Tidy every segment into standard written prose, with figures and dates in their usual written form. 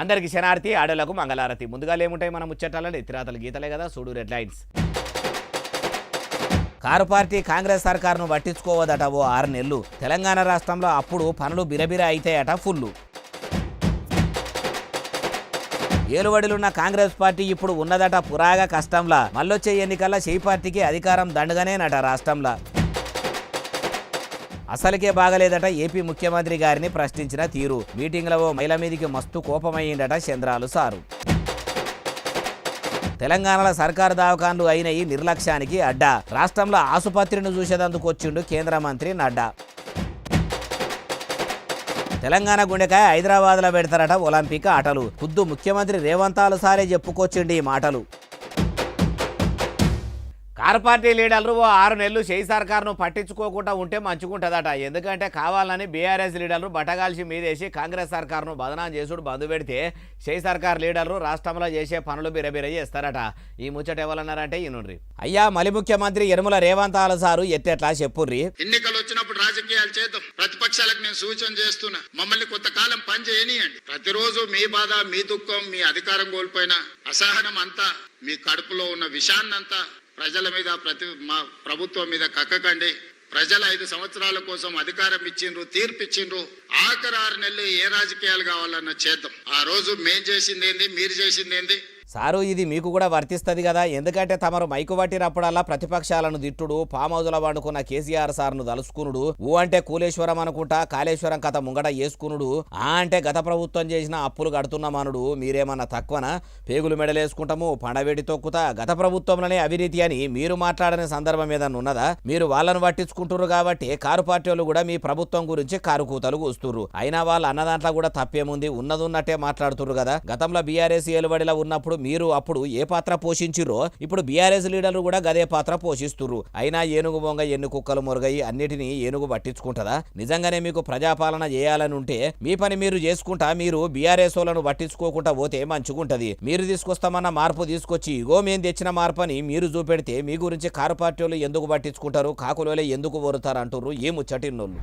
అందరికి శనార్థి ఆడలకు మంగళారతి. ముందుగా ఏముంటాయి మన ముచ్చటాలను ఎత్తిరాతలు గీతలే కదా, చూడు red lines. Car party Congress సర్కారును పట్టించుకోవదట ఓ 6 నెలలు. తెలంగాణ రాష్ట్రంలో అప్పుడు పనులు బిరబిర అయితాయట ఫుల్లు. ఏలుబడిలున్న కాంగ్రెస్ పార్టీ ఇప్పుడు ఉన్నదట పురాగా కష్టంలా. మళ్ళొచ్చే ఎన్నికల్లో చేయి పార్టీకి అధికారం దండగానేనట రాష్ట్రంలో. అసలుకే బాగలేదట ఏపీ ముఖ్యమంత్రి గారిని ప్రశ్నించిన తీరు. మీటింగ్లో ఓ మహిళ మీదికి మస్తు కోపమయ్యిందట చంద్రాలు సారు. తెలంగాణలో సర్కారు దవాఖాన్లు అయిన ఈ నిర్లక్ష్యానికి అడ్డా. రాష్ట్రంలో ఆసుపత్రిని చూసేందుకు వచ్చిండు కేంద్ర మంత్రి నడ్డా. తెలంగాణ గుండెకాయ హైదరాబాద్లో పెడతారట ఒలింపిక్ ఆటలు. ఖుద్దు ముఖ్యమంత్రి రేవంత్ సారే చెప్పుకొచ్చిండు ఈ మాటలు. కారు పార్టీ లీడర్లు ఓ 6 నెలలు చేయి సర్కారును పట్టించుకోకుండా ఉంటే మంచుకుంటుందట. ఎందుకంటే కావాలని బీఆర్ఎస్ లీడర్లు బట్టగాల్చి మీదేసి కాంగ్రెస్ సర్కారును బదనాం చేసుడు బంధు పెడితే చేయి సర్కారు లీడర్లు రాష్ట్రంలో చేసే పనులు బిరబిర చేస్తారట. ఈ ముచ్చట ఎవరన్నారంటే ఈనుండ్రి. అయ్యా మలి ముఖ్యమంత్రి యనమల రేవంత్ సారు ఎత్తెట్లా చెప్పుర్రి. ఎన్నికలు వచ్చినప్పుడు రాజకీయాలు చేద్దాం. ప్రతిపక్షాలకు నేను సూచన చేస్తున్నా, మమ్మల్ని కొంతకాలం పని చేయనియండి. ప్రతిరోజు మీ బాధ, మీ దుఃఖం, మీ అధికారం కోల్పోయిన అసహనం అంతా, మీ కడుపులో ఉన్న విషాన్నంతా ప్రజల మీద మా ప్రభుత్వం మీద కక్కకండి. ప్రజల 5 సంవత్సరాల కోసం అధికారం ఇచ్చిండ్రు, తీర్పు ఇచ్చిండ్రు. ఆఖరి 6 నెలలు ఏ రాజకీయాలు కావాలన్నా చేద్దాం. ఆ రోజు మేం చేసిందేంది, మీరు చేసిందేంది. సారు ఇది మీకు కూడా వర్తిస్తుంది కదా. ఎందుకంటే తమరు మైకు పట్టినప్పుడల్లా ప్రతిపక్షాలను తిట్టుడు, ఫామ్ హౌజ్లో వండుకున్న కేసీఆర్ సార్ను తలుసుకునుడు, ఊ అంటే కూలేశ్వరం అనుకుంటా కాళేశ్వరం కథ ముంగట చేసుకునుడు, ఆ అంటే గత ప్రభుత్వం చేసిన అప్పులు కడుతున్నామనుడు. మీరేమన్నా తక్కువనా? పేగులు మెడలేసుకుంటాము, పండవేటి తొక్కుతా, గత ప్రభుత్వంలోనే అవినీతి అని మీరు మాట్లాడని సందర్భం ఏదన్నా ఉన్నదా? మీరు వాళ్ళను పట్టించుకుంటున్నారు కాబట్టి కారు పార్టీ వాళ్ళు కూడా మీ ప్రభుత్వం గురించి కారు కూతలు కూస్తుర్రు. అయినా వాళ్ళు అన్నదాంట్లో కూడా తప్పేముంది, ఉన్నదున్నట్టే మాట్లాడుతుర్రు కదా. గతంలో బీఆర్ఎస్ ఏలుబడిలో ఉన్నప్పుడు మీరు అప్పుడు ఏ పాత్ర పోషించిరో ఇప్పుడు బీఆర్ఎస్ లీడర్లు కూడా గదే పాత్ర పోషిస్తుర్రు. అయినా ఏనుగు బొంగ ఎన్ని కుక్కలు మురుగయి అన్నిటినీ ఏనుగు పట్టించుకుంటుందా? నిజంగానే మీకు ప్రజాపాలన చేయాలని ఉంటే మీ పని మీరు చేసుకుంటా మీరు బీఆర్ఎస్ వాళ్ళను పట్టించుకోకుండా పోతే మంచిగుంటది. మీరు తీసుకొస్తామన్న మార్పు తీసుకొచ్చి ఇగో మేము తెచ్చిన మార్పు అని మీరు చూపెడితే మీ గురించి కారు పార్టీ వాళ్ళు ఎందుకు పట్టించుకుంటారు, కాకులోలే ఎందుకు వరుతారు అంటుర్రు ఏ ముచ్చటిన్నోళ్ళు.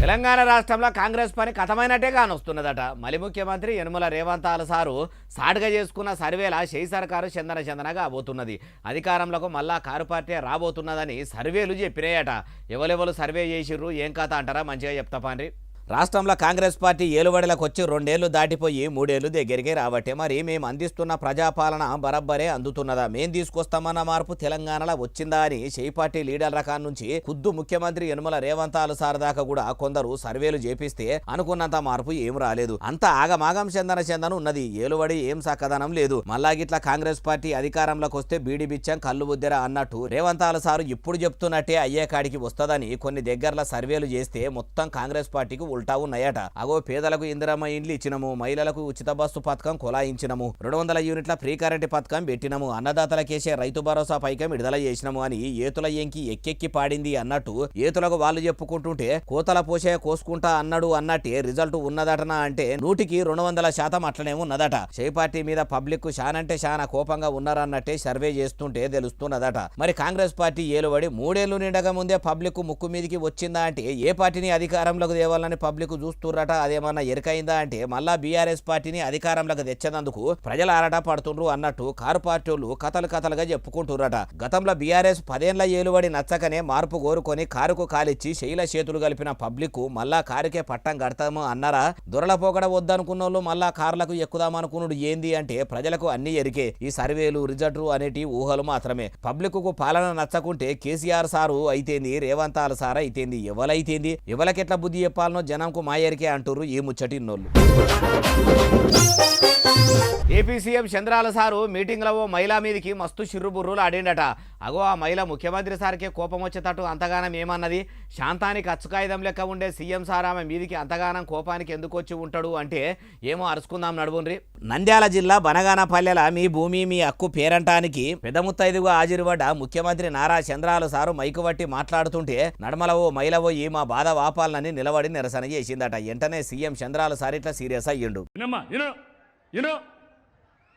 తెలంగాణ రాష్ట్రంలో కాంగ్రెస్ పని కథమైనట్టే కానొస్తున్నదట. మలి ముఖ్యమంత్రి యనమల రేవంత్ సారు సాటుగా చేసుకున్న సర్వేల చేయి సర్కారు చందనగా పోతున్నది. అధికారంలోకి మళ్ళా కారు పార్టీ రాబోతున్నదని సర్వేలు చెప్పినాయట. ఎవరెవరు సర్వే చేసిర్రు ఏం కథ అంటారా? మంచిగా చెప్తా పాండ్రి. రాష్ట్రంలో కాంగ్రెస్ పార్టీ ఏలుబడిలకు వచ్చి 2 ఏళ్లు దాటిపోయి 3 ఏళ్లు దగ్గరికి రాబట్టే మరి మేము అందిస్తున్న ప్రజాపాలన బరబ్బరే అందుతున్నదా? మేం తీసుకొస్తామన్న మార్పు తెలంగాణలో వచ్చిందా అని చేయి పార్టీ లీడర్ రకాల నుంచి ఖుద్దు ముఖ్యమంత్రి యనమల రేవంత్ సార్ దాకా కూడా కొందరు సర్వేలు చేపిస్తే అనుకున్నంత మార్పు ఏం రాలేదు. అంత ఆగమాగం చందన ఉన్నది. ఏలుబడి ఏం సక్కదనం లేదు. మళ్ళా గిట్లా కాంగ్రెస్ పార్టీ అధికారంలోకి వస్తే బీడి బిచ్చం కళ్ళు బుద్దెర అన్నట్టు రేవంత్ సారు ఇప్పుడు చెప్తున్నట్టే అయ్యే కాడికి వస్తుందని కొన్ని దగ్గరల సర్వేలు చేస్తే మొత్తం కాంగ్రెస్ పార్టీకి ఉల్టా ఉన్నాయట. అగో పేదలకు ఇందిరమ్మ ఇండ్లు ఇచ్చినము, మహిళలకు ఉచిత బస్సు పథకం కొలాయించినము, 200 యూనిట్ల ఫ్రీ కరెంట్ పథకం పెట్టినము, అన్నదాతల కేసే రైతు భరోసా పైకం విడుదల చేసినము అని ఏతుల ఎంకి ఎక్కెక్కి పాడింది అన్నట్టు ఏతులకు వాళ్ళు చెప్పుకుంటుంటే కోతల పోసే కోసుకుంటా అన్నట్టే రిజల్ట్ ఉన్నదటనా అంటే 100% అట్లనే ఉన్నదట. చేయి పార్టీ మీద పబ్లిక్ శానంటే శానా కోపంగా ఉన్నారన్నట్టే సర్వే చేస్తుంటే తెలుస్తున్నదట. మరి కాంగ్రెస్ పార్టీ ఏలుబడి 3 ఏళ్లు నిండగా ముందే పబ్లిక్ ముక్కు మీదికి వచ్చిందా అంటే ఏ పార్టీని అధికారంలోకి తేవాలని పబ్లిక్ చూస్తుర్రట. అదేమన్నా ఎరకైందా అంటే మళ్ళా బీఆర్ఎస్ పార్టీని అధికారంలోకి తెచ్చేందుకు ప్రజలు ఆరాట పడుతుండ్రు అన్నట్టు కారు పార్టీ వాళ్ళు కథలుగా చెప్పుకుంటుర్రట. గతంలో బీఆర్ఎస్ 10 ఏళ్ల ఏలుబడి నచ్చకనే మార్పు కోరుకొని కారుకు కాలిచ్చి శైల చేతులు కలిపిన పబ్లిక్ మళ్ళా కారుకే పట్టం కడతాము అన్నారా? దొరలపోకడ వద్దనుకున్న వాళ్ళు మళ్ళా కార్లకు ఎక్కుదామనుకున్నాడు ఏంది అంటే ప్రజలకు అన్ని ఎరికే. ఈ సర్వేలు రిజల్ట్ అనేటి ఊహలు మాత్రమే. పబ్లిక్ కు పాలన నచ్చకుంటే కేసీఆర్ సారు అయితేంది, రేవంత్ సార్ అయితేంది, ఎవలైతేంది, ఎవలకెట్లా బుద్ధి చెప్పాలనో జనంకు మాయరికే అంటుర్రు ఈ ముచ్చటిన్నోళ్ళు. ఏపీ సీఎం చంద్రాల సారు మీటింగ్లో ఓ మహిళ మీదికి మస్తు చిర్రుబుర్రులు ఆడిండట. అగో ఆ మహిళ ముఖ్యమంత్రి సార్కే కోపం వచ్చేటట్టు అంతగానం ఏమన్నది? శాంతానికి అచ్చుకాయుధం లెక్క ఉండే సీఎం సార్ ఆమె మీదికి అంతగానం కోపానికి ఎందుకు వచ్చి ఉంటాడు అంటే ఏమో అరుచుకుందాం నడువుండ్రి. నంద్యాల జిల్లా బనగానపల్లెల మీ భూమి మీ హక్కు పేరంటానికి పెద్ద ముత్తైదుగా హాజరుపడ్డ ముఖ్యమంత్రి నారా చంద్రాల సారు మైకు పట్టి మాట్లాడుతుంటే నడమలవో మైలవో ఈ మా బాధ వాపాలని నిలబడి నిరసన చేసిందట. వెంటనే సీఎం చంద్రాల సార్ ఇట్లా సీరియస్ అయ్యిండు.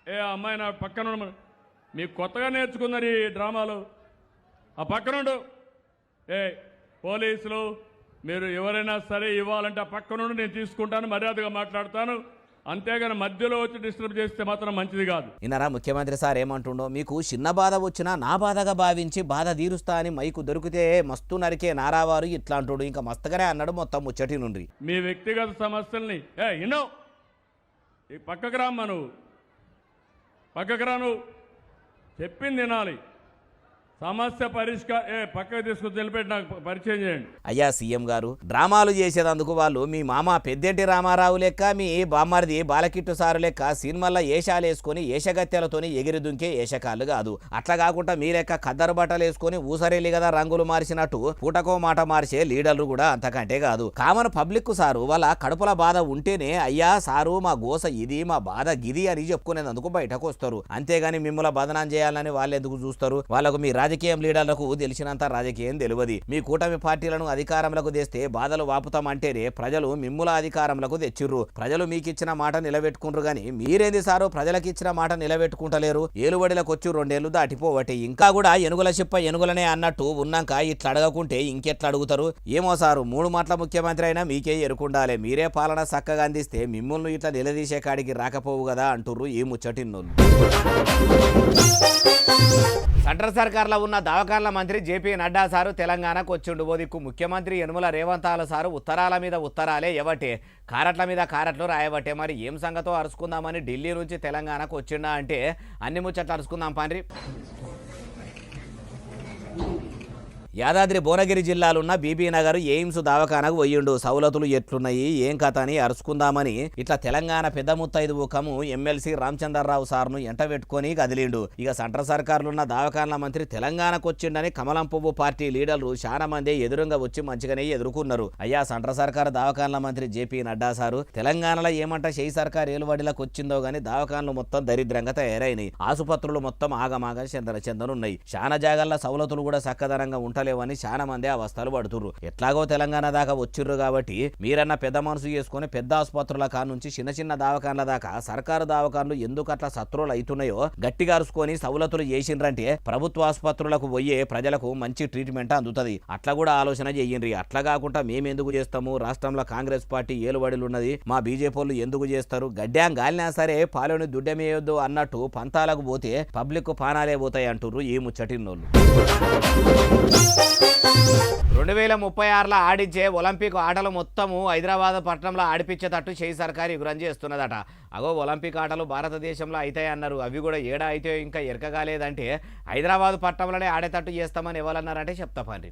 ఏ అమ్మాయి నా పక్కన మీకు కొత్తగా నేర్చుకున్నారు ఈ డ్రామాలు. ఆ పక్కనుండు. ఏ పోలీసులు మీరు ఎవరైనా సరే ఇవ్వాలంటే ఆ పక్క నుండి నేను తీసుకుంటాను, మర్యాదగా మాట్లాడతాను. అంతేగాని మధ్యలో వచ్చి డిస్టర్బ్ చేస్తే మాత్రం మంచిది కాదు. ఇన్నారా ముఖ్యమంత్రి సార్ ఏమంటుండో, మీకు చిన్న బాధ వచ్చినా నా బాధగా భావించి బాధ తీరుస్తా అని మైకు దొరికితే మస్తు నరికే నారావారు ఇట్లా అంటుడు. ఇంకా మస్తుగానే అన్నాడు మొత్తం ముచ్చటి నుండి. మీ వ్యక్తిగత సమస్యల్ని ఈ పక్కకు రామ్మా, నువ్వు పక్కకు రా, నువ్వు చెప్పింది వినాలి. సమస్య పక్కకు తీసుకుని తెలిపెట్టి నాకు పరిచయం చేయండి. అయ్యా సీఎం గారు, డ్రామాలు చేసేదందుకు వాళ్ళు మీ మామ పెద్దేటి రామారావు లెక్క, మీ బామ్మర్ది బాలకిట్టు సారు లెక్క సినిమాల్లో ఏషాలు వేసుకొని ఏషగత్తెలతోని ఎగిరి దుంకే ఏషకాళ్ళు కాదు. అట్లా కాకుండా మీ లెక్క ఖద్దరు బట్టలు వేసుకొని ఊసరేలి కదా రంగులు మార్చినట్టు పూటకో మాట మార్చే లీడర్లు కూడా అంతకంటే కాదు. కామన్ పబ్లిక్ సారు వాళ్ళ కడుపుల బాధ ఉంటేనే అయ్యా సారు మా గోస ఇది, మా బాధ గిది అని చెప్పుకునేందుకు బయటకు వస్తారు. అంతేగాని మిమ్మల్ని బదనాం చేయాలని వాళ్ళు ఎందుకు చూస్తారు? వాళ్ళకు మీ రాజకీయం లీడర్లకు తెలిసినంత రాజకీయం తెలియదు. మీ కూటమి పార్టీలను అధికారంలోకి తెస్తే బాధలు వాపుతామంటేనే ప్రజలు మిమ్ముల అధికారంలోకి తెచ్చిర్రు. ప్రజలు మీకు ఇచ్చిన మాట నిలబెట్టుకుంటారు గాని మీరేంది సారు ప్రజలకు ఇచ్చిన మాట నిలబెట్టుకుంటలేరు? ఏలుబడిలకు వచ్చి 2 ఏళ్లు దాటిపోవటే ఇంకా కూడా ఎనుగుల చిప్ప ఎనుగులనే అన్నట్టు ఉన్నాక ఇట్లా అడగకుంటే ఇంకెట్లా అడుగుతారు? ఏమో సారు 3 మాటల ముఖ్యమంత్రి అయినా మీకే ఎరుకుండాలి. మీరే పాలన చక్కగా అందిస్తే మిమ్మల్ని ఇట్లా నిలదీసే కాడికి రాకపోవు కదా అంటుర్రు ఈ ముచ్చటిన్నోళ్ళు. సెంట్రల్ సర్కార్లో ఉన్న దవాఖాన్ల మంత్రి జేపీ నడ్డా సారు తెలంగాణకు వచ్చిండు. ఓదిక్కు ముఖ్యమంత్రి యనుమల రేవంతాల సారు ఉత్తరాల మీద ఉత్తరాలే ఎవటే, కారట్ల మీద కారట్లు రాయబట్టే. మరి ఏం సంగతో అరుచుకుందామని ఢిల్లీ నుంచి తెలంగాణకు వచ్చిండా అంటే అన్ని ముచ్చట్లు అరుచుకుందాం పాండ్రి. యాదాద్రి భువనగిరి జిల్లాలున్న బీబీ నగర్ ఎయిమ్స్ దవాఖానకు పోయిండు. సౌలతులు ఎట్లున్నాయి ఏం కథ అని అరుచుకుందామని ఇట్లా తెలంగాణ పెద్ద ముత్తైదు ఊకము ఎమ్మెల్సీ రామచంద్రరావు సార్ను ఎంట పెట్టుకొని కదిలిండు. ఇక సెంట్రల్ సర్కారులున్న దవాఖాన్ల మంత్రి తెలంగాణకు వచ్చిండని కమలం పువ్వు పార్టీ లీడర్లు చాలా మంది ఎదురుగా వచ్చి మంచిగానే ఎదుర్కొన్నారు. అయ్యా సెంట్రల్ సర్కార్ దవాఖాన్ల మంత్రి జేపీ నడ్డా సారు తెలంగాణలో ఏమంట చేయి సర్కార్ ఏలుబడిలకు వచ్చిందో గానీ దవాఖాన్లు మొత్తం దరిద్రంగా తయారైనాయి. ఆసుపత్రులు మొత్తం ఆగమాగా చెందనున్నాయి. చాలా జాగాల్లో సౌలతులు కూడా చక్కదనంగా ఉంటాయి లేవని చాలా మంది అవస్థలు పడుతుర్రు. ఎట్లాగో తెలంగాణ దాకా వచ్చిర్రు కాబట్టి మీరన్న పెద్ద మనసు చేసుకుని పెద్ద ఆసుపత్రుల కానుంచి చిన్న చిన్న దవాఖాన్ల దాకా సర్కారు దవాఖాన్లు ఎందుకు అట్లా శత్రువులు అవుతున్నాయో గట్టిగా అరుచుకొని సౌలతులు చేసిండ్రంటే ప్రభుత్వ ఆసుపత్రులకు పోయే ప్రజలకు మంచి ట్రీట్మెంట్ అందుతుంది. అట్లా కూడా ఆలోచన చేయండి. అట్లా కాకుండా మేమెందుకు చేస్తాము, రాష్ట్రంలో కాంగ్రెస్ పార్టీ ఏలుబడిలు ఉన్నది, మా బీజేపీ వాళ్ళు ఎందుకు చేస్తారు, గడ్డాం గాలినా సరే పాలోని దుడ్డమేయొద్దు అన్నట్టు పంతాలకు పోతే పబ్లిక్ పానాలే పోతాయి అంటుర్రు ఈ ముచ్చటిన్నోళ్ళు. 2036లో ఆడించే ఒలింపిక్ ఆటలు మొత్తము హైదరాబాద్ పట్టణంలో ఆడిపించేటట్టు చేయి సర్కారు ఎగురం చేస్తున్నదట. అగో ఒలింపిక్ ఆటలు భారతదేశంలో అవుతాయి అన్నారు. అవి కూడా ఏడా అయితే ఇంకా ఎరకగాలేదంటే హైదరాబాద్ పట్టణంలోనే ఆడేటట్టు చేస్తామని ఎవరన్నారంటే చెప్తా పండి.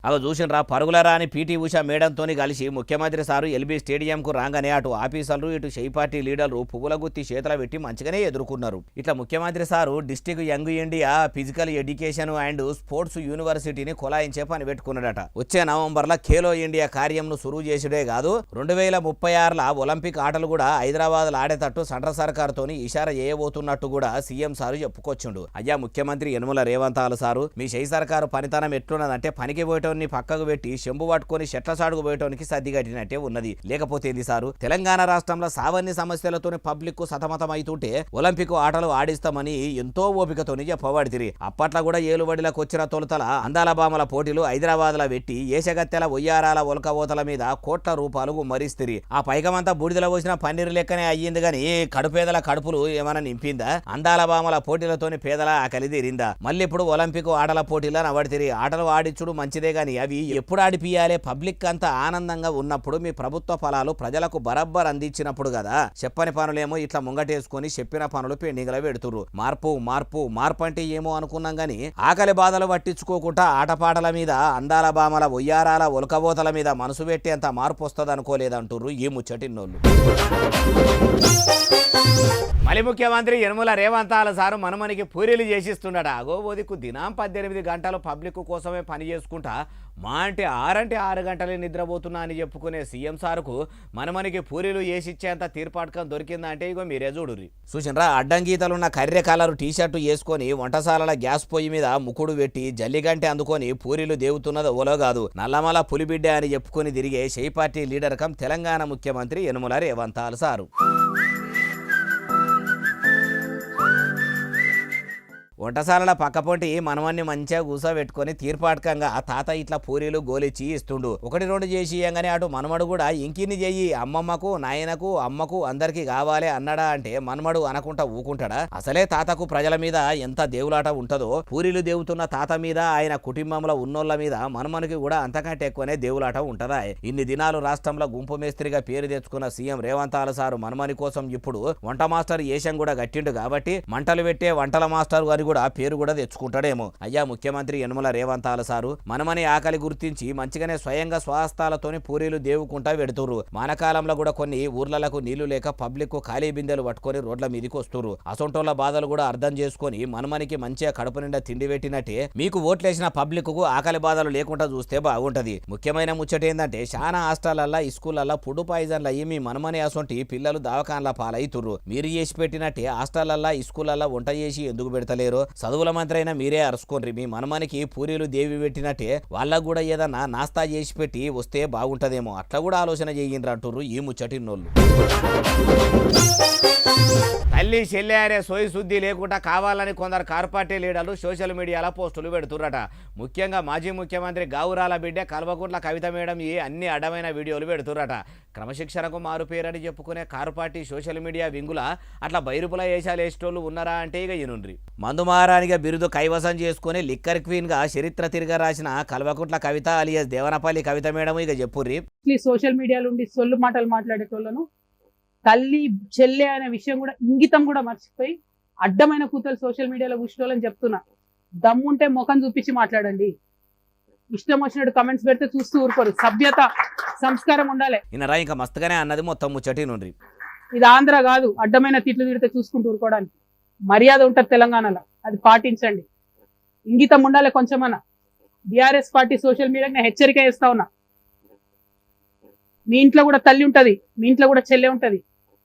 అగో చూసినరా పరుగుల రాని పీటీ ఉషా మేడంతో కలిసి ముఖ్యమంత్రి సారు ఎల్బీ స్టేడియంకు రాగానే అటు ఆఫీసర్లు ఇటు షై పార్టీ లీడర్లు పువ్వుల గుత్తి చేతుల పెట్టి మంచిగానే ఎదుర్కొన్నారు. ఇట్లా ముఖ్యమంత్రి sir district young India physical education and sports యూనివర్సిటీని కొలాయించే పని పెట్టుకున్నాడట. వచ్చే నవంబర్లో ఖేలో ఇండియా కార్యంను సురువు చేసుడే కాదు 2036లో ఒలింపిక్ ఆటలు కూడా హైదరాబాద్ ఆడేటట్టు సెంట్రల్ సర్కార్తోని ఇషారా చేయబోతున్నట్టు కూడా సీఎం సారు చెప్పుకొచ్చిండు. అయ్యా ముఖ్యమంత్రి యనుమల రేవంతాల సారు మీ షై సర్కారు పనితనం ఎట్లున్నదంటే పనికి పోయటం పక్కకు పెట్టి చెంబు పట్టుకొని చెట్ల సాడుకు పోయటానికి సర్ది కట్టినట్టే ఉన్నది. లేకపోతే ఏంది సారు తెలంగాణ రాష్ట్రంలో సావన్ని సమస్యలతోనే పబ్లిక్ సతమతం అవుతుంటే ఒలింపిక్ ఆటలు ఆడిస్తామని ఎంతో ఓపికతోని చెప్పబడితిరి. అప్పట్లో కూడా ఏలుబడిలకు వచ్చిన తొలుతల అందాల బామల పోటీలు హైదరాబాద్ లో పెట్టి ఏషగత్తెల ఒయ్యారాల ఒలకబోతల మీద కోట్ల రూపాయలు గుమ్మరిస్తిరి. ఆ పైకమంతా బూడిదల పోసిన పన్నీరు లెక్కనే అయ్యింది గాని కడుపేదల కడుపులు ఏమైనా నింపిందా? అందాల బామల పోటీలతోని పేదల ఆకలి తీరిందా? మళ్ళీ ఇప్పుడు ఒలింపిక్ ఆటల పోటీలను అవడితిరి. ఆటలు ఆడిచ్చుడు మంచిదే గాని అవి ఎప్పుడు ఆడిపియాలే? పబ్లిక్ అంతా ఆనందంగా ఉన్నప్పుడు, మీ ప్రభుత్వ ఫలాలు ప్రజలకు బరబ్బర్ అందించినప్పుడు కదా. చెప్పని పనులేమో ఇట్లా ముంగటేసుకొని చెప్పిన పనులు పెండింగ్లో పెడుతుర్రు. మార్పు మార్పు మార్పు అంటే ఏమో అనుకున్నాం గాని ఆకలి బాధలు పట్టించుకోకుండా ఆటపాటల మీద అందాల బామల ఒయ్యారాల ఒలకబోతల మీద మనసు పెట్టేంత మార్పు వస్తుంది అనుకోలేదంటుర్రు ఈ ముచ్చటిన్నోళ్ళు. మళ్ళీ ముఖ్యమంత్రి యనుమల రేవంతాల సారు మనమనికి పూరీలు చేసిస్తుండట. అగోబోదికు దినం 18 గంటలు పబ్లిక్ కోసమే పని చేసుకుంటా మా అంటే 6 గంటలే నిద్రపోతున్నా అని చెప్పుకునే సీఎం సారుకు మనమనికి పూరీలు వేసిచ్చేంత తీర్పాటకం దొరికిందంటే ఇగో మీరే చూడుర్రి. చూసినరా అడ్డంగీతలున్న కర్రె కలరు టీషర్టు వేసుకొని వంటశాలల గ్యాస్ పొయ్యి మీద ముకుడు పెట్టి జల్లిగంటే అందుకొని పూరీలు దేవుతున్నది ఓలో కాదు, నల్లమల పులిబిడ్డ అని చెప్పుకొని తిరిగే షై పార్టీ లీడర్ కం తెలంగాణ ముఖ్యమంత్రి యనుమల రేవంతాల సారు. వంటశాలల పక్కపొంటి మనవన్ని మంచిగా కూసోబెట్టుకొని తీర్పాటకంగా తాత ఇట్లా పూరీలు గోలిచ్చి ఇస్తుండు. 1-2 చేసి ఇయ్యంగానే అటు మనమడు కూడా ఇంకిన్ని చెయ్యి, అమ్మమ్మకు నాయనకు అమ్మకు అందరికి కావాలి అన్నాడా అంటే మనమడు అనకుండా ఊకుంటాడా? అసలే తాతకు ప్రజల మీద ఎంత దేవులాట ఉంటదో పూరీలు దేవుతున్న తాత మీద ఆయన కుటుంబంలో ఉన్నోళ్ళ మీద మనమనికి కూడా అంతకంటే ఎక్కువనే దేవులాట ఉంటదా? ఇన్ని దినాలు రాష్ట్రంలో గుంపు మేస్త్రిగా పేరు తెచ్చుకున్న సీఎం రేవంత్ సారు మనమని కోసం ఇప్పుడు వంట మాస్టర్ ఏషం కూడా గట్టిండు కాబట్టి మంటలు పెట్టే వంటల మాస్టర్ గారి కూడా పేరు కూడా తెచ్చుకుంటాడేమో. అయ్యా ముఖ్యమంత్రి యనమల రేవంత్ సారు మనమని ఆకలి గుర్తించి మంచిగానే స్వయంగా స్వహస్తాలతోని పూరీలు దేవుకుంటా పెడుతుర్రు. మానకాలంలో కూడా కొన్ని ఊర్లకు నీళ్లు లేక పబ్లిక్ ఖాళీ బిందెలు పట్టుకొని రోడ్ల మీదకి వస్తుర్రు. అసొంటోళ్ళ బాధలు కూడా అర్థం చేసుకొని మనమనికి మంచిగా కడుపు నిండా తిండి పెట్టినట్టే మీకు ఓట్లేసిన పబ్లిక్ కు ఆకలి బాధలు లేకుండా చూస్తే బాగుంటది. ముఖ్యమైన ముచ్చట ఏంటంటే చాలా హాస్టళ్లల్లో స్కూళ్ళల్లో ఫుడ్ పాయిజన్లు అయ్యి మీ మనమని అసొంటి పిల్లలు దవాఖాన్ల పాలైతుర్రు. మీరు చేసి పెట్టినట్టే హాస్టళ్లల్లో స్కూళ్ళల్లో వంట చేసి ఎందుకు పెడతలేరు? చదువుల మంత్రి అయినా మీరే అరుచుకోండి. మీ మనమనికి పూరీలు దేవి పెట్టినట్టే వాళ్ళకు కూడా ఏదన్నా నాస్తా చేసి పెట్టి వస్తే బాగుంటదేమో, అట్లా కూడా ఆలోచన చేయండి అంటుర్రు ఈ ముచ్చటిన్నోళ్ళు. తల్లి చెల్లె అనే సోయి శుద్ధి లేకుండా కావాలని కొందరు కార్పొరేట్ లీడర్లు సోషల్ మీడియాలో పోస్టులు పెడుతుర్రట. ముఖ్యంగా మాజీ ముఖ్యమంత్రి గావురాల బిడ్డ కల్వకుంట్ల కవిత మేడం ఈ అన్ని అడ్డమైన వీడియోలు పెడుతుర్రట. క్రమశిక్షణకు మారుపేరని చెప్పుకునే కార్పొరేట్ సోషల్ మీడియా వింగుల అట్లా బైరుపుల వేషాలు వేసేటోళ్ళు ఉన్నారా అంటే ఇక ఈనుండ్రి. మందుమారానిగా బిరుదు కైవసం చేసుకుని లిక్కర్ క్వీన్ గా చరిత్ర తిరిగి రాసిన కల్వకుంట్ల కవిత అలియస్ దేవనపల్లి కవిత మేడం ఇక చెప్పుర్రి. సోషల్ మీడియాలో ఉండి సొల్లు మాటలు మాట్లాడేటోళ్ళను తల్లి చెల్లె అనే విషయం కూడా ఇంగితం కూడా మర్చిపోయి అడ్డమైన కూతలు సోషల్ మీడియాలో కూర్చోవాలని చెప్తున్నా. దమ్ముంటే ముఖం చూపించి మాట్లాడండి. ఇష్టం వచ్చినట్టు కమెంట్స్ పెడితే చూస్తూ ఊరుకోరు. సభ్యత సంస్కారం ఉండాలి. ఇన్నరా ఇంకా మస్తుగానే అన్నది మొత్తం ముచ్చటి నుండి. ఇది ఆంధ్ర కాదు, అడ్డమైన తిట్లు తిడితే చూసుకుంటూ ఊరుకోవడానికి. మర్యాద ఉంటుంది తెలంగాణలో, అది పాటించండి. ఇంగితం ఉండాలి కొంచెమన్నా. బీఆర్ఎస్ పార్టీ సోషల్ మీడియాకి నేను హెచ్చరిక చేస్తా ఉన్నా. మీ ఇంట్లో కూడా తల్లి ఉంటది, మీ ఇంట్లో కూడా చెల్లె ఉంటది.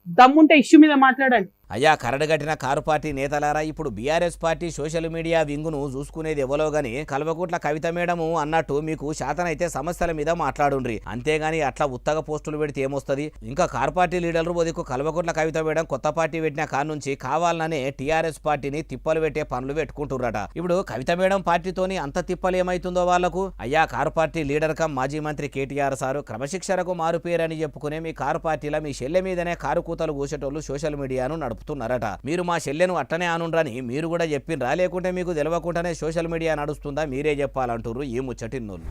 దమ్ముంటే ఇష్యూ మీద మాట్లాడండి. అయ్యా కరడుగట్టిన కారు పార్టీ నేతలారా, ఇప్పుడు బీఆర్ఎస్ పార్టీ సోషల్ మీడియా వింగును చూసుకునేది ఎవరో గాని కల్వకుంట్ల కవిత మేడము అన్నట్టు మీకు శాతనైతే సమస్యల మీద మాట్లాడుండ్రి. అంతేగాని అట్లా ఉత్తగా పోస్టులు పెడితే ఏమొస్తుంది? ఇంకా కారు పార్టీ లీడర్లు బోదికు కల్వకుంట్ల కవిత మేడం కొత్త పార్టీ పెట్టిన కాడ నుంచి కావాలనే టీఆర్ఎస్ పార్టీని తిప్పలు పెట్టే పనులు పెట్టుకుంటుర్రట. ఇప్పుడు కవిత మేడం పార్టీతోని అంత తిప్పలు ఏమైతుందో వాళ్లకు. అయ్యా కారు పార్టీ లీడర్ కమ్ మాజీ మంత్రి కేటీఆర్ సారు క్రమశిక్షణకు మారుపేరని చెప్పుకునే మీ కారు పార్టీలో మీ చెల్లె మీదనే కారు కూతలు కూసేటోళ్ళు సోషల్ మీడియాను నడుపుతున్నారట. మీరు మా చెల్లెను అట్టనే ఆనుండ్రని మీరు కూడా చెప్పిండ్రా? లేకుంటే మీకు తెలియకుండానే సోషల్ మీడియా నడుస్తుందా? మీరే చెప్పాలంటుర్రు ఈ ముచ్చటిన్నోళ్ళు.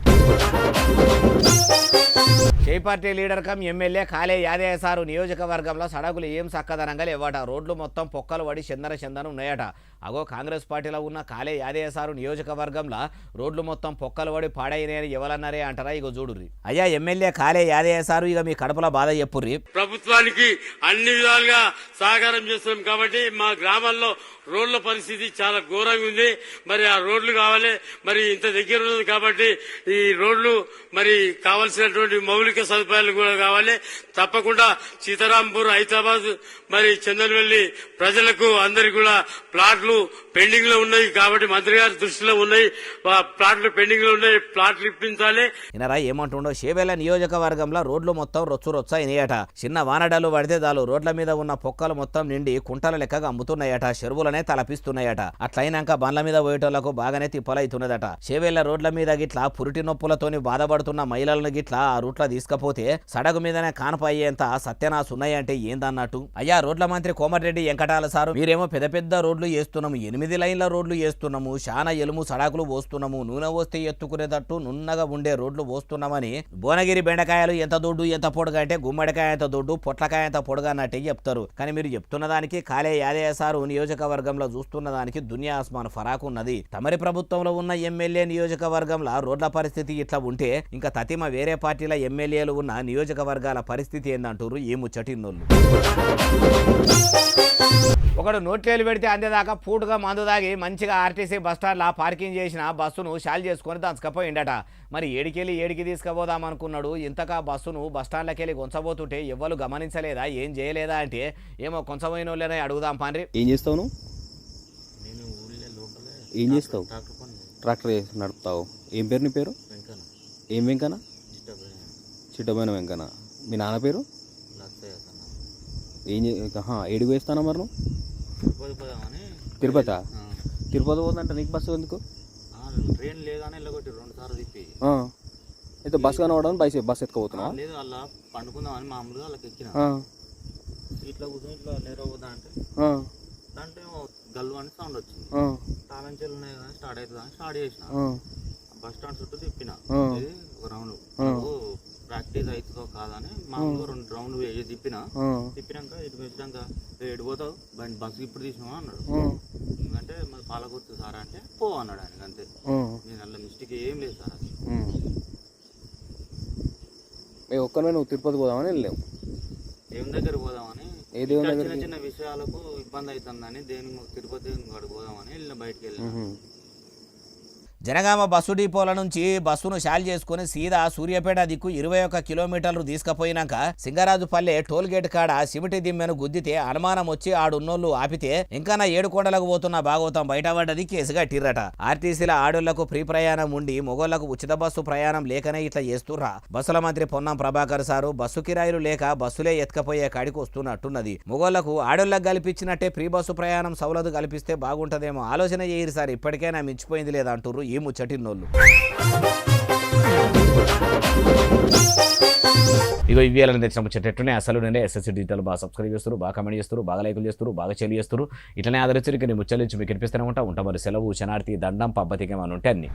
పార్టీ లీడర్ కమ్ ఎమ్మెల్యే కాలే యాదయ్య సారు నియోజకవర్గంలో సడకులు ఏం చక్కదనంగా లేవట. రోడ్లు మొత్తం పొక్కలు పడి చందన ఉన్నాయట. అగో కాంగ్రెస్ పార్టీలో ఉన్న కాలే యాదయ్య సారు నియోజకవర్గంలో రోడ్లు మొత్తం పొక్కలు పడి పాడైనాయని ఎవరన్నారే అంటారా? ఇగో చూడుర్రి. అయ్యా ఎమ్మెల్యే కాలే యాదయ్య సారు ఇక మీ కడపల బాధ చెప్పుర్రి. ప్రభుత్వానికి అన్ని విధాలుగా సహకారం చేస్తున్నాం కాబట్టి మా గ్రామాల్లో రోడ్ల పరిస్థితి చాలా ఘోరంగా ఉంది. మరి ఆ రోడ్లు కావాలి, మరి ఇంత దగ్గర ఉంది కాబట్టి ఈ రోడ్లు మరి కావాల్సినటువంటి మౌలిక సదుపాయాలు కూడా కావాలి. తప్పకుండా సీతారాంపూర్, హైదరాబాద్, మరి చందనవెల్లి ప్రజలకు అందరికి కూడా ప్లాట్లు పెండింగ్ లో ఉన్నాయి కాబట్టి మంత్రి గారి దృష్టిలో ఉన్నాయి. ప్లాట్లు పెండింగ్ లో ఉన్నాయి, ప్లాట్లు ఇప్పించాలి. ఇనరా ఏమంటుండో, చేవేళ్ల నియోజకవర్గంలో రోడ్లు మొత్తం రొచ్చు అయినాయట. చిన్న వానడాలు పడితే దాలు రోడ్ల మీద ఉన్న పొక్కలు మొత్తం నిండి కుంటల లెక్కగా అమ్ముతున్నాయట. చెరువులనే తలపిస్తున్నాయట. అట్లయినాక బండ్ల మీద పోయేటోళ్లకు బాగానే తిప్పలైతున్నదట. చేవేళ్ల రోడ్ల మీద గిట్లా పురిటి నొప్పులతోని బాధపడుతున్న మహిళలను గిట్లా ఆ రూట్ల తీసుకపోతే సడగు మీదనే కానపయ్యేంత సత్యనాశ ఉన్నాయంటే ఏందన్నట్టు. అయ్యా రోడ్ల మంత్రి కోమటిరెడ్డి వెంకటాల సారు, మీరేమో పెద్ద పెద్ద రోడ్లు వేస్తున్నాము, 8 లైన్ల రోడ్లు వేస్తున్నాము, చాలా ఎలుము సడాకులు పోస్తున్నాము, నూనె పోస్తే ఎత్తుకునేటట్టు నున్నగా ఉండే రోడ్లు పోస్తున్నామని భువనగిరి బెండకాయలు ఎంత దొడ్డు ఎంత పొడుగా అంటే గుమ్మడికాయ ఎంత దొడ్డు పొట్లకాయ ఎంత పొడుగా అన్నట్టే చెప్తారు. కానీ మీరు చెప్తున్న దానికి కాలే యాదయ్య సారు నియోజకవర్గంలో చూస్తున్న దానికి దునియా ఆస్మాన్ ఫరాకు ఉన్నది. తమరి ప్రభుత్వంలో ఉన్న ఎమ్మెల్యే నియోజకవర్గంలో రోడ్ల పరిస్థితి ఇట్లా ఉంటే ఇంకా తతిమ వేరే పార్టీల ఎమ్మెల్యేలు ఉన్న నియోజకవర్గాల పరిస్థితి ఏందంటారు ఈ ముచ్చటిన్నోళ్ళు. ఒకడు నోట్లేలు పెడితే అందేదాకా పూటుగా మందు దాగి మంచిగా ఆర్టీసీ బస్టాండ్లో పార్కింగ్ చేసిన బస్సును షాల్ చేసుకొని దంచకపోయిండట. మరి ఏడికి తీసుకుపోదాం అనుకున్నాడు. ఇంతగా బస్సును బస్టాండ్లోకి వెళ్ళి కొంచబోతుంటే ఎవ్వరు గమనించలేదా, ఏం చేయలేదా అంటే ఏమో కొంచెమైన వాళ్ళనే అడుగుదాం పాండ్రి. ఏం చేస్తావు నువ్వు? ఏం చేస్తావు? ట్రాక్టర్ నడుపుతావు. ఏం పేరు నీ పేరు? ఏం వెంకన్న? చిట్టబోయిన వెంకన్న. మీ నాన్న పేరు? ఏం ఏడికి వేస్తానా మరి నువ్వు? తిరుపతి. తిరుపతి పోతుందంటే నీకు బస్సు ఎందుకు? ట్రైన్ లేదని వెళ్ళగొట్టి 2 సార్లు తిప్పి అయితే బస్సు కనవడం బస్సు ఎత్తుకోపోతున్నావా? లేదు అలా పండుకుందామని మామూలుగా వాళ్ళకి ఎక్కిన సీట్లో కూర్చొని ఇట్లా నేరవుదా అంటే దాంట్లో గల్లు అని సౌండ్ వచ్చింది. తాళం చెల్లు ఉన్నాయి కదా స్టార్ట్ అవుతుందా అని స్టార్ట్ చేసిన. బస్ స్టాండ్ చుట్టూ తిప్పిన. ఇది ఒక రౌండ్ ప్రాక్టీస్ అవుతుందో కాదని మామూలుగా 2 రౌండ్ తిప్పినాక ఇటు వచ్చినాక ఎడిపోతావు బస్సు ఇప్పుడు తీసినావా అన్నాడు. ఎందుకంటే మరి పాలకొచ్చు సార్ అంటే పో అన్నాడు ఆయనకి. అంతే, నేను అలా మిస్టేక్ ఏం లేదు సార్. అది మేము ఒక్కనే నువ్వు తిరుపతి పోదామని వెళ్ళాము. దేవుని దగ్గర పోదామని, ఏ దేవుని దగ్గర? చిన్న చిన్న విషయాలకు ఇబ్బంది అవుతుందని తిరుపతి గడికి పోదామని వెళ్ళిన, బయటకు వెళ్ళిన. జనగామ బస్సు డిపోల నుంచి బస్సును షాల్ చేసుకుని సీదా సూర్యాపేట దిక్కు 21 కిలోమీటర్లు తీసుకుపోయినాక సింగరాజుపల్లె టోల్ గేట్ కాడ సిమిటి దిమ్మెను గుద్దితే అనుమానం వచ్చి ఆడున్నోళ్లు ఆపితే ఇంకా 7 కొండలకు పోతున్న భాగవతం బయటపడ్డది. కేసు కట్టిర్రట. ఆర్టీసీల ఆడోళ్లకు ఫ్రీ ప్రయాణం ఉండి మొగోళ్లకు ఉచిత బస్సు ప్రయాణం లేకనే ఇట్లా చేస్తుర్రా. బస్సుల మంత్రి పొన్నం ప్రభాకర్ సారు బస్సు కిరాయిలు లేక బస్సులే ఎత్తుకపోయే కాడికి వస్తున్నట్టున్నది. మొగోళ్లకు ఆడోళ్లకు కల్పించినట్టే ఫ్రీ బస్సు ప్రయాణం సౌలతు కల్పిస్తే బాగుంటదేమో ఆలోచన చేయరు సార్. ఇప్పటికైనా మించిపోయింది లేదంటుర్రు ఈ ముచ్చటిన్నోళ్ళు. ఇగో ఇవ్వాలని తెచ్చిన ముచ్చటెట్టునే అసలు నేను ఎస్ఎస్సీ డిజిటల్ బాగా సబ్స్క్రైబ్ చేస్తారు, బాగా కమెంట్ చేస్తారు, బాగా లైకులు చేస్తారు, బాగా చెల్లి చేస్తారు. ఇట్లనే ఆదరించారు. ఇక నేను ముచ్చలించి మీకు కనిపిస్తూనే ఉంటా మరి. సెలవు, శనార్థి, దండం, పబ్బతికేమని ఉంటే అన్ని.